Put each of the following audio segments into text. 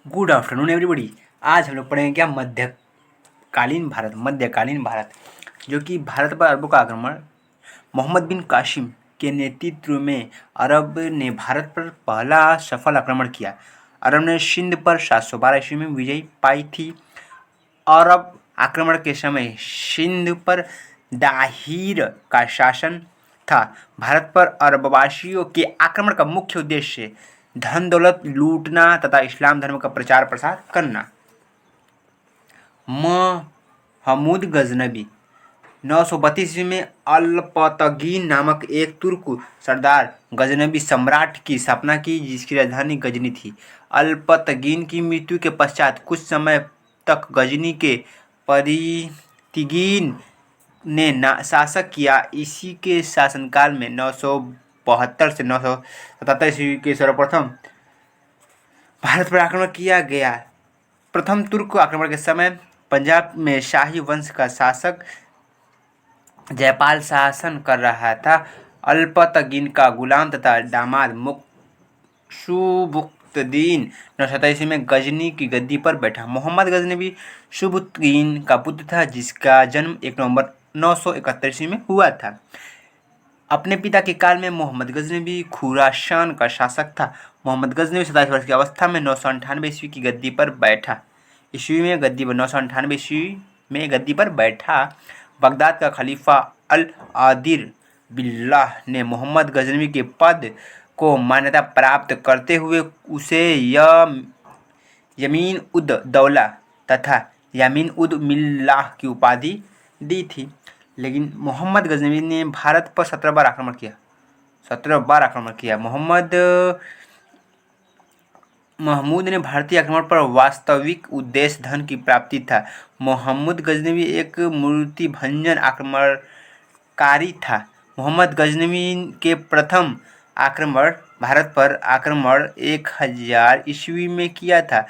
Good afternoon everybody. आज हम लोग पढ़ेंगे क्या मध्यकालीन भारत जो कि भारत पर अरबों का आक्रमण मोहम्मद बिन कासिम के नेतृत्व में अरब ने भारत पर पहला सफल आक्रमण किया। अरब ने सिंध पर 712 ईस्वी में विजय पाई थी। अरब आक्रमण के समय सिंध पर दाहिर का शासन था। भारत पर अरबवासियों के आक्रमण का मुख्य उद्देश्य धन दौलत लूटना तथा इस्लाम धर्म का प्रचार प्रसार करना। महमूद गजनबी 932 ईस्वी में अल्पतगीन नामक एक तुर्क सरदार गजनबी सम्राट की स्थापना की, जिसकी राजधानी गजनी थी। अल्पतगीन की मृत्यु के पश्चात कुछ समय तक गजनी के परितिगीन ने शासक किया। इसी के शासनकाल में 972 से 977 ईस्वी के सर्वप्रथम भारत पर आक्रमण किया गया। प्रथम तुर्क आक्रमण के समय पंजाब में शाही वंश का शासक जयपाल शासन कर रहा था। अल्पतगीन का गुलाम तथा दामाद शुबुक्तदीन 927 ईस्वी में गजनी की गद्दी पर बैठा। मोहम्मद गजनबी शुबुक्तदीन का पुत्र था, जिसका जन्म 1 नवंबर 971 ईस्वी में हुआ था। अपने पिता के काल में मोहम्मद गजनबी खुरासान का शासक था। मोहम्मद गजनबी 27 वर्ष की अवस्था में 998 ईस्वी की गद्दी पर बैठा। 998 ईस्वी में गद्दी पर बैठा। बगदाद का खलीफा अल-आदिर बिल्लाह ने मोहम्मद गजनबी के पद को मान्यता प्राप्त करते हुए उसे यमीन उद दौला तथा यमीन उद मिल्लाह की उपाधि दी थी। लेकिन मोहम्मद गजनबी ने भारत पर 17 बार आक्रमण किया। महमूद ने भारतीय आक्रमण पर वास्तविक उद्देश्य धन की प्राप्ति था। मोहम्मद गजनबी एक मूर्तिभंजन आक्रमणकारी था। मोहम्मद गजनबी के प्रथम आक्रमण भारत पर 1000 ईस्वी में किया था।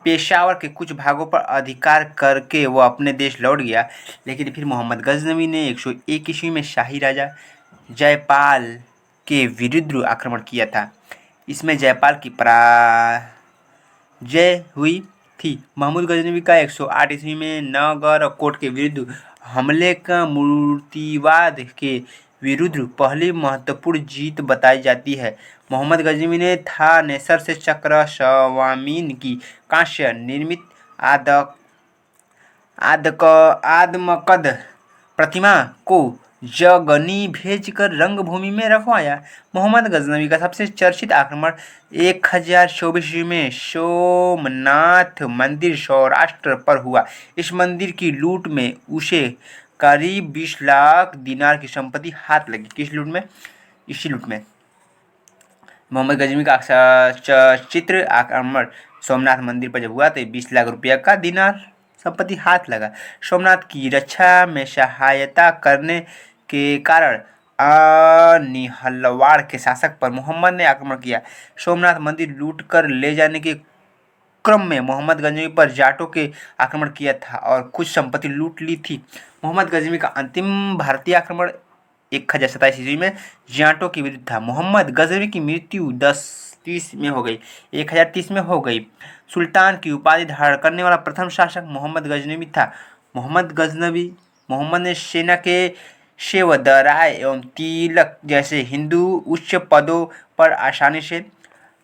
पेशावर के कुछ भागों पर अधिकार करके वह अपने देश लौट गया। लेकिन फिर मोहम्मद गजनबी ने 101 ईस्वी में शाही राजा जयपाल के विरुद्ध आक्रमण किया था। इसमें जयपाल की पराजय हुई थी। महमूद गजनबी का 108 ईस्वी में नगरकोट के विरुद्ध हमले का मूर्तिवाद के विरुद्ध पहली महत्वपूर्ण जीत बताई जाती है। मोहम्मद गजनबी ने थानेसर से चक्र स्वामीन की कांस्य निर्मित आदमकद प्रतिमा को जगनी भेजकर रंगभूमि में रखवाया। मोहम्मद गजनबी का सबसे चर्चित आक्रमण 1024 ईस्वी में सोमनाथ मंदिर सौराष्ट्र पर हुआ। इस मंदिर की लूट में उसे करीब 20 लाख दिनार की संपत्ति हाथ लगी। इसी लूट में मोहम्मद गजनबी का चित्र आक्रमण सोमनाथ मंदिर पर जब हुआ तो 20 लाख रुपया का दिनार संपत्ति हाथ लगा। सोमनाथ की रक्षा में सहायता करने के कारण निहलवाड़ के शासक पर मोहम्मद ने आक्रमण किया। सोमनाथ मंदिर लूट कर ले जाने के क्रम में मोहम्मद गजनबी पर जाटों के आक्रमण किया था और कुछ संपत्ति लूट ली थी। मोहम्मद गजनबी का अंतिम भारतीय आक्रमण 1027 ईस्वी में जाटों के विरुद्ध था। मोहम्मद गजनबी की मृत्यु 1030 में हो गई। 1030 में हो गई। सुल्तान की उपाधि धारण करने वाला प्रथम शासक मोहम्मद गजनबी था। मोहम्मद ने सेना के सेवदराय एवं तिलक जैसे हिंदू उच्च पदों पर आसानी से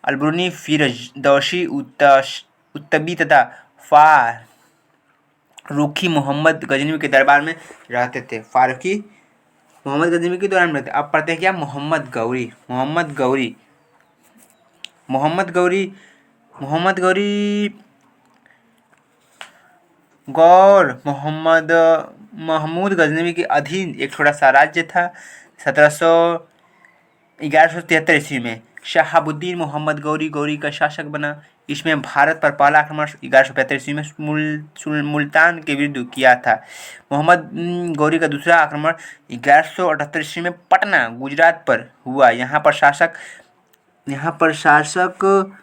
अलबरूनी, फिरदौसी, उत्तबी तथा फारूकी मोहम्मद गजनबी के दरबार में रहते थे। फारूकी मोहम्मद गजनबी के दौरान में रहते। अब पढ़ते हैं क्या मोहम्मद गौरी महमूद गजनबी के अधीन एक छोटा सा राज्य था। 1173 ईस्वी में शहाबुद्दीन मोहम्मद गौरी का शासक बना। इसमें भारत पर पहला आक्रमण 1175 ईस्वी में मुल्तान के विरुद्ध किया था। मोहम्मद गौरी का दूसरा आक्रमण 1178 ईस्वी में पटना गुजरात पर हुआ। यहाँ पर शासक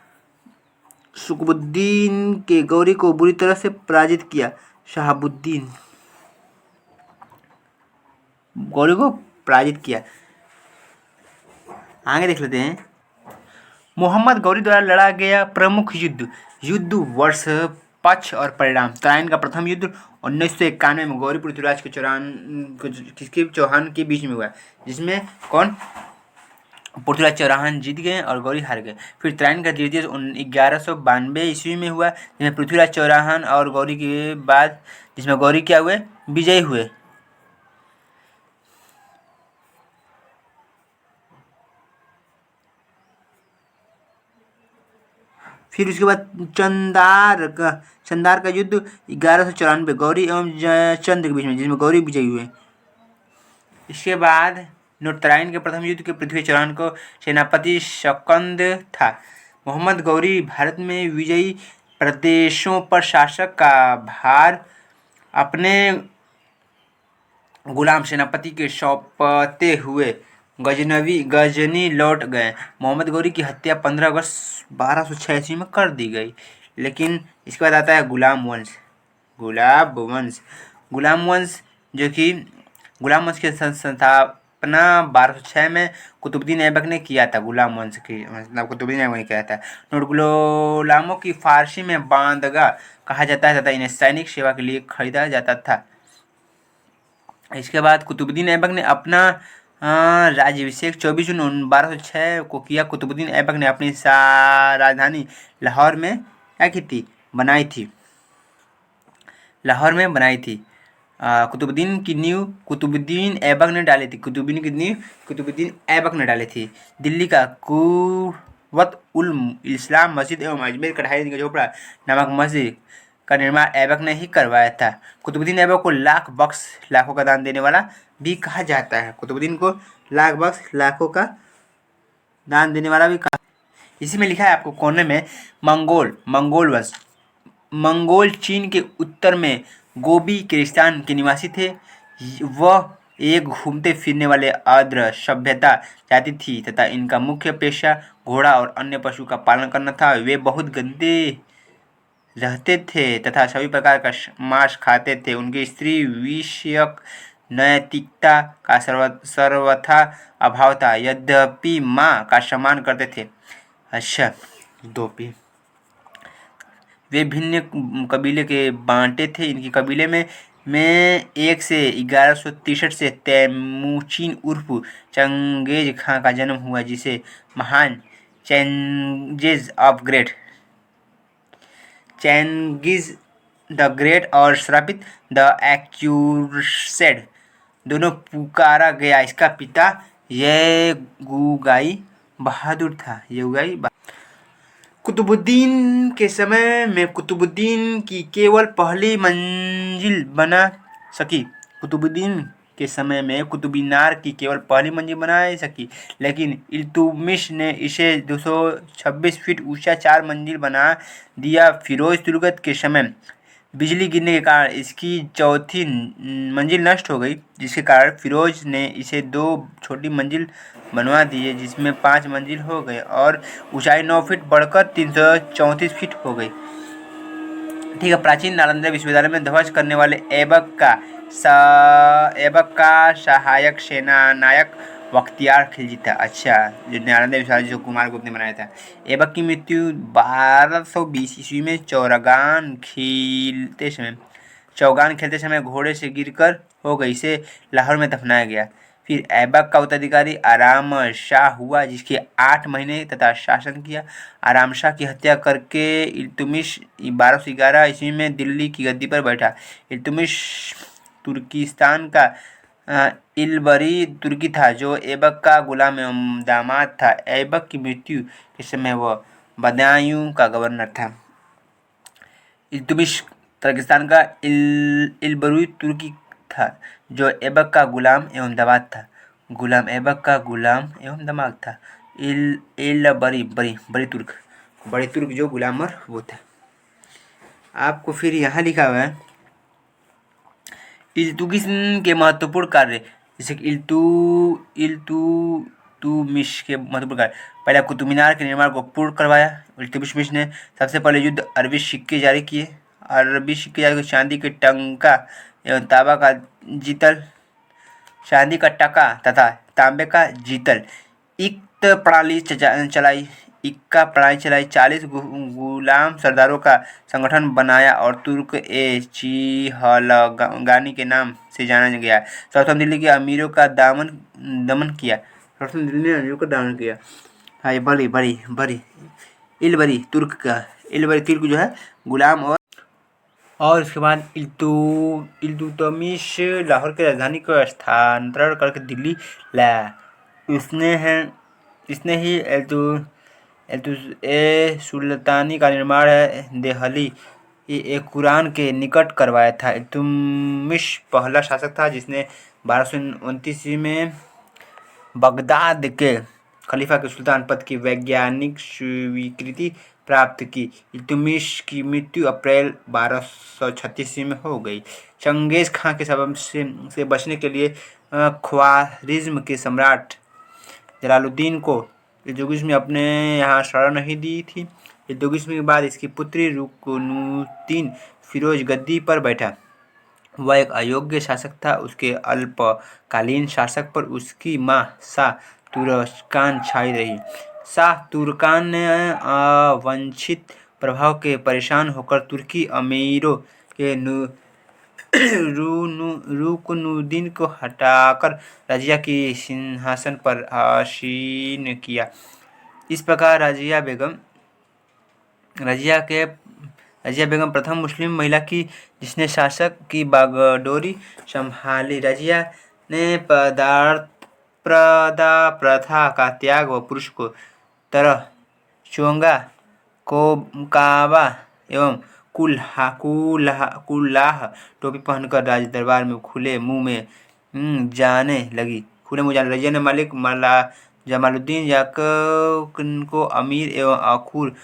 शुकबुद्दीन के गौरी को बुरी तरह से पराजित किया। शहाबुद्दीन गौरी को पराजित किया। आगे देख लेते हैं। मोहम्मद गौरी द्वारा लड़ा गया प्रमुख युद्ध। युद्ध वर्ष, पक्ष और परिणाम। तराइन का प्रथम युद्ध 1991 में गौरी पृथ्वीराज के चौहान के बीच में हुआ, जिसमें कौन, पृथ्वीराज चौहान जीत गए और गौरी हार गए। फिर तराइन का द्वितीय 1192 ईस्वी में हुआ, जिसमें पृथ्वीराज चौहान और गौरी के बाद, जिसमें गौरी क्या हुए, विजयी हुए। फिर उसके बाद चंदार का युद्ध 1194 गौरी एवं चंद के बीच में, जिसमें गौरी विजयी हुए। इसके बाद नूरतराइन के प्रथम युद्ध के पृथ्वी चौहान को सेनापति शकंद था। मोहम्मद गौरी भारत में विजयी प्रदेशों पर शासक का भार अपने गुलाम सेनापति के सौंपते हुए गजनी लौट गए। मोहम्मद गौरी की हत्या 15 अगस्त 1286 में कर दी गई। लेकिन इसके बाद आता है गुलाम वंश। गुलाम वंश जो कि गुलाम वंश की स्थापना 1206 में कुतुबुद्दीन ऐबक ने किया था। गुलाम वंश की मतलब कुतुबुद्दीन ऐबक ने किया था। गुलामों की फारसी में बांदगा कहा जाता है तथा इन्हें सैनिक सेवा के लिए खरीदा जाता था। इसके बाद कुतुबुद्दीन ऐबक ने अपना राज्याभिषेक 24 जून 1206 को किया। कुतुबुद्दीन ऐबक ने अपनी राजधानी लाहौर में क्या की थी, बनाई थी। कुतुबुद्दीन की नींव कुतुबुद्दीन ऐबक ने डाली थी। कुतुबुद्दीन ऐबक ने डाली थी। दिल्ली का कुव्वत उल इस्लाम मस्जिद एवं अजमेर कढ़ाई का झोपड़ा नामक मस्जिद का निर्माण ऐबक ने ही करवाया था। कुतुबुद्दीन ऐबक को लाखों का दान देने वाला भी कहा जाता है। कुतुबुद्दीन को लाखों का दान देने वाला भी कहा। इसी में लिखा है आपको कोने में, मंगोल वंश। मंगोल चीन के उत्तर में गोबी किर्गिस्तान के निवासी थे। वह एक घूमते फिरने वाले आर्द्र सभ्यता जाति थी तथा इनका मुख्य पेशा घोड़ा और अन्य पशु का पालन करना था। वे बहुत गंदे रहते थे तथा सभी प्रकार का मांस खाते थे। उनकी स्त्री विषयक नैतिकता का सर्वथा अभाव था, यद्यपि माँ का सम्मान करते थे। अच्छा, वे भिन्न कबीले के बांटे थे। इनके कबीले में 1 से 1163 से तैमूचिन उर्फ चंगेज खां का जन्म हुआ, जिसे महान चेंगिज द ग्रेट और श्रापित द एक्यूर्सेड दोनों पुकारा गया। इसका पिता येगुगाई बहादुर था। कुतुबुद्दीन के समय में कुतुबुद्दीन की केवल पहली मंजिल बना सकी। लेकिन इल्तुतमिश ने इसे 226 फीट ऊंचा 4 मंजिल बना दिया। फिरोज तुगलक के समय बिजली गिरने के कारण इसकी चौथी मंजिल नष्ट हो गई, जिसके कारण फिरोज ने इसे 2 छोटी मंजिल बनवा दिए, जिसमें 5 मंजिल हो गए और ऊंचाई 9 फीट बढ़कर 334 फीट हो गई। ठीक है। प्राचीन नालंदा विश्वविद्यालय में ध्वज करने वाले ऐबक का सहायक सेनानायक बख्तियार खिलजी था। अच्छा, जो नालंदा विश्वविद्यालय जो कुमार गुप्त ने बनाया था। ऐबक की मृत्यु 1220 ईस्वी में चौगान खेलते समय घोड़े से गिरकर हो गई। इसे लाहौर में दफनाया गया। फिर ऐबक का उत्तराधिकारी आराम शाह हुआ, जिसके 8 महीने तथा शासन किया। आराम शाह की हत्या करके इल्तुतमिश 1211 ईस्वी में दिल्ली की गद्दी पर बैठा। इल्तुतमिश तुर्किस्तान का इलबरी तुर्की था, जो ऐबक का गुलाम एवं दामाद था। ऐबक की मृत्यु के समय वह बदायूं का गवर्नर था। इल्तुतमिश तुर्किस्तान का इलबरी तुर्की था, जो ऐबक का गुलाम एवं दामाद था। बड़ी तुर्क जो गुलामर वो था। आपको फिर यहाँ लिखा हुआ है इल्तुतमिश के महत्वपूर्ण कार्य, जैसे इल्तुतमिश के महत्वपूर्ण कार्य। पहला, कुतुब मीनार के निर्माण को पूर्ण करवाया। इल्तुतमिश ने सबसे पहले युद्ध अरबी सिक्के जारी किए। चांदी के टंका एवं चांदी का टका तथा तांबे का जीतल इक्त प्रणाली चलाई। इक्का पढ़ाई चलाई, 40 गुलाम सरदारों का संगठन बनाया और तुर्क ए चिहलगानी के नाम से जाना गया। सर्वप्रथम दिल्ली के अमीरों का दमन किया। सर्वप्रथम दिल्ली ने अमीरों का दमन किया। हाँ, बड़ी बड़ी बड़ी इलबरी तुर्क जो है गुलाम और उसके बाद इल्तुतमिश लाहौर की राजधानी को स्थानांतरण करके दिल्ली लाया। इसने ही सुल्तानी का निर्माण देहली एक कुरान के निकट करवाया था। इल्तुतमिश पहला शासक था जिसने 1229 ईस्वी में बगदाद के खलीफा के सुल्तान पद की वैज्ञानिक स्वीकृति प्राप्त की। इल्तुतमिश की मृत्यु अप्रैल 1236 ईस्वी में हो गई। चंगेज खां के सबब से बचने के लिए ख्वारिज्म के सम्राट जलालुद्दीन को इल्तुतमिश ने अपने यहाँ शरण नहीं दी थी। इल्तुतमिश के बाद इसकी पुत्री रुकनुद्दीन फिरोज गद्दी पर बैठा। वह एक अयोग्य शासक था। उसके अल्पकालीन शासक पर उसकी मां शाह तुर्कान छाई रही। शाह तुर्कान ने अवांछित प्रभाव के परेशान होकर तुर्की अमीरों के रुकनुद्दीन को हटाकर रजिया की सिंहासन पर आसीन किया। इस प्रकार रजिया बेगम प्रथम मुस्लिम महिला की जिसने शासक की बागडोरी संभाली। रजिया ने प्रदा प्रथा का त्याग व पुरुष को तरह चोंगा काबा एवं कुल्लाह टोपी पहनकर राज दरबार में खुले मुंह जाने लगी। रजिया ने मालिक जमालुद्दीन याकूब को अमीर एवं अखूर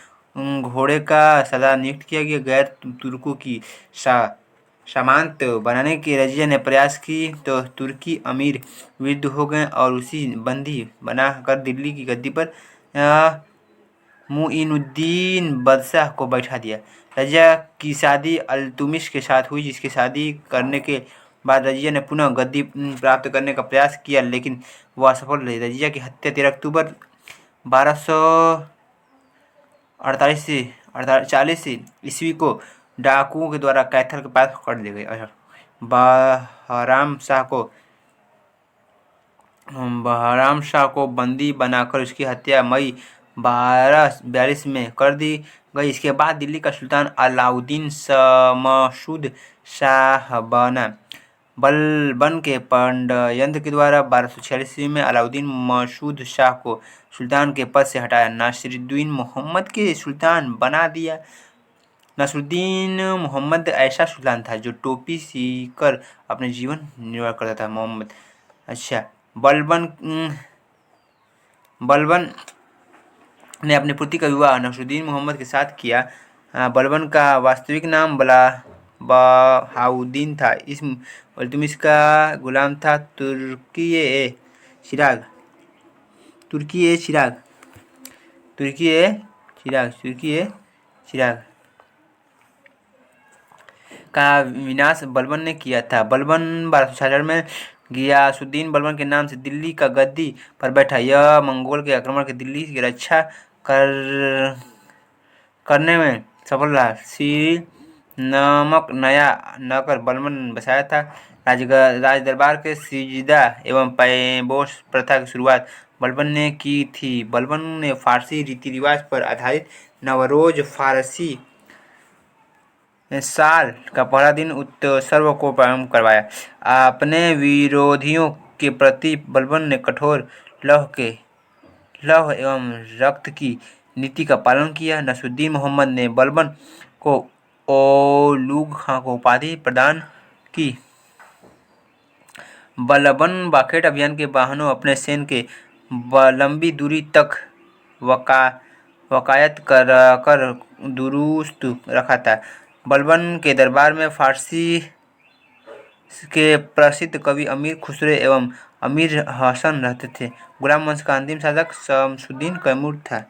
घोड़े का सरदार नियुक्त किया गया। गैर तुर्कों की सामंत बनाने के रजिया ने प्रयास की तो तुर्की अमीर विरुद्ध हो गए और उसी बंदी बनाकर दिल्ली की गद्दी पर मुइनुद्दीन बादशाह को बैठा दिया। रजिया की शादी इल्तुतमिश के साथ हुई, जिसकी शादी करने के बाद रजिया ने पुनः गद्दी प्राप्त करने का प्रयास किया, लेकिन वह असफल रही। रजिया की हत्या 13 अक्टूबर 1240 ईस्वी को डाकुओं के द्वारा कैथल के पास कर दी गई। बहराम शाह को बंदी बनाकर उसकी हत्या मई 1242 में कर दी गई। इसके बाद दिल्ली का सुल्तान अलाउद्दीन शमशुद शाह बना। बलबन के षड्यंत्र के द्वारा 1246 ईस्वी में अलाउद्दीन मसूद शाह को सुल्तान के पद से हटाया, नासिरुद्दीन मोहम्मद के सुल्तान बना दिया। नासिरुद्दीन मोहम्मद ऐसा सुल्तान था जो टोपी सीकर अपने जीवन निर्वाह करता था। मोहम्मद बलबन ने अपनी पुत्री का विवाह नासिरुद्दीन मोहम्मद के साथ किया। बलबन का वास्तविक नाम बहाउद्दीन था। इस इल्तुतमिश का गुलाम था तुर्की ए चिराग का विनाश बलबन ने किया था। बलबन 1266 में गियासुद्दीन बलबन के नाम से दिल्ली का गद्दी पर बैठा। यह मंगोल के आक्रमण के दिल्ली की रक्षा करने में सफल रहा। सीरी नामक नया नगर बलबन बसाया था। राज दरबार के सिजदा एवं पैबोस प्रथा की शुरुआत बलबन ने की थी। बलबन ने फारसी रीति रिवाज पर आधारित नवरोज फारसी साल का पहला दिन उत्सव को प्रारंभ करवाया। अपने विरोधियों के प्रति बलबन ने कठोर लौह एवं रक्त की नीति का पालन किया। नासिरुद्दीन मोहम्मद ने बलबन को ओलुग खां को उपाधि प्रदान की। बलबन बाखेट अभियान के वाहनों अपने सैन्य के लंबी दूरी तक वकायत कर दुरुस्त रखा था। बलबन के दरबार में फारसी के प्रसिद्ध कवि अमीर खुसरो एवं अमीर हसन रहते थे। गुलाम वंश का अंतिम शासक शमसुद्दीन तैमूर था।